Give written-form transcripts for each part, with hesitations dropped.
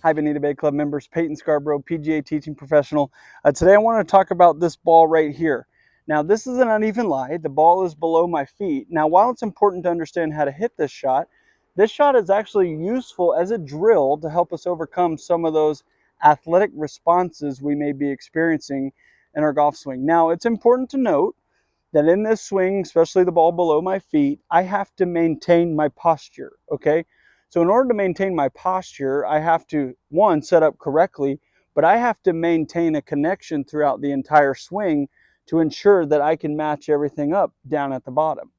Hi Bonita Bay Club members, Payton Scarbrough, PGA teaching professional. Today I want to talk about this ball right here. Now this is an uneven lie. The ball is below my feet. Now while it's important to understand how to hit this shot is actually useful as a drill to help us overcome some of those athletic responses we may be experiencing in our golf swing. Now it's important to note that in this swing, especially the ball below my feet, I have to maintain my posture, okay? So in order to maintain my posture, I have to, one, set up correctly, but I have to maintain a connection throughout the entire swing to ensure that I can match everything up down at the bottom.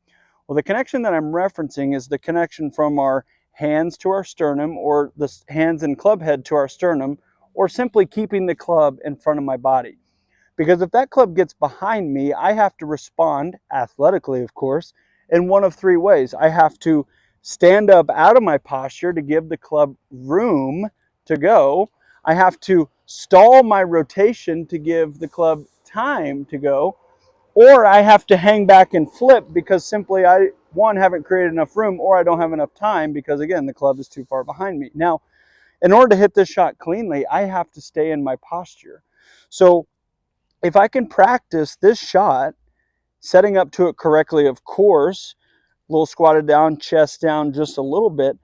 Well, the connection that I'm referencing is the connection from our hands to our sternum, or the hands and club head to our sternum, or simply keeping the club in front of my body. Because if that club gets behind me, I have to respond, athletically of course, in one of three ways. I have to stand up out of my posture to give the club room to go. I have to stall my rotation to give the club time to go. Or I have to hang back and flip because simply I, one, haven't created enough room, or I don't have enough time because, again, the club is too far behind me. Now, in order to hit this shot cleanly, I have to stay in my posture. So if I can practice this shot, setting up to it correctly, of course, a little squatted down, chest down just a little bit,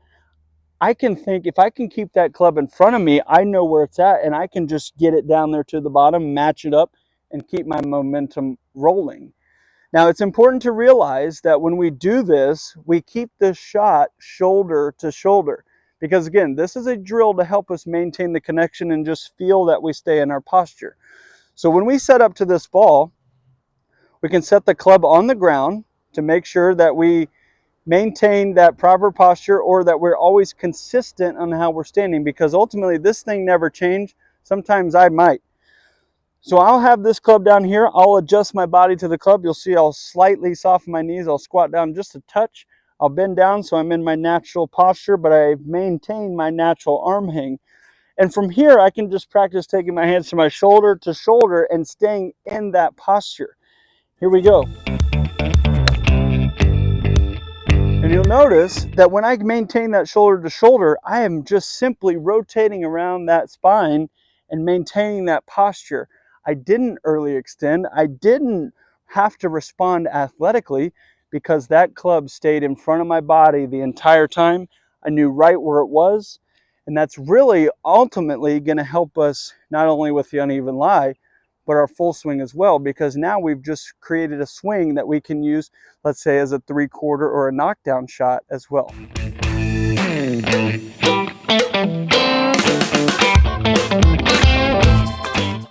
I can think if I can keep that club in front of me, I know where it's at, and I can just get it down there to the bottom, match it up, and keep my momentum rolling. Now, it's important to realize that when we do this, we keep this shot shoulder to shoulder. Because again, this is a drill to help us maintain the connection and just feel that we stay in our posture. So when we set up to this ball, we can set the club on the ground to make sure that we maintain that proper posture, or that we're always consistent on how we're standing, because ultimately this thing never changes. Sometimes I might. So I'll have this club down here. I'll adjust my body to the club. You'll see I'll slightly soften my knees. I'll squat down just a touch. I'll bend down so I'm in my natural posture, but I maintain my natural arm hang. And from here, I can just practice taking my hands to my shoulder to shoulder and staying in that posture. Here we go. And you'll notice that when I maintain that shoulder to shoulder, I am just simply rotating around that spine and maintaining that posture. I didn't early extend. I didn't have to respond athletically because that club stayed in front of my body the entire time. I knew right where it was. And that's really ultimately going to help us not only with the uneven lie, but our full swing as well, because now we've just created a swing that we can use, let's say, as a 3/4 or a knockdown shot as well.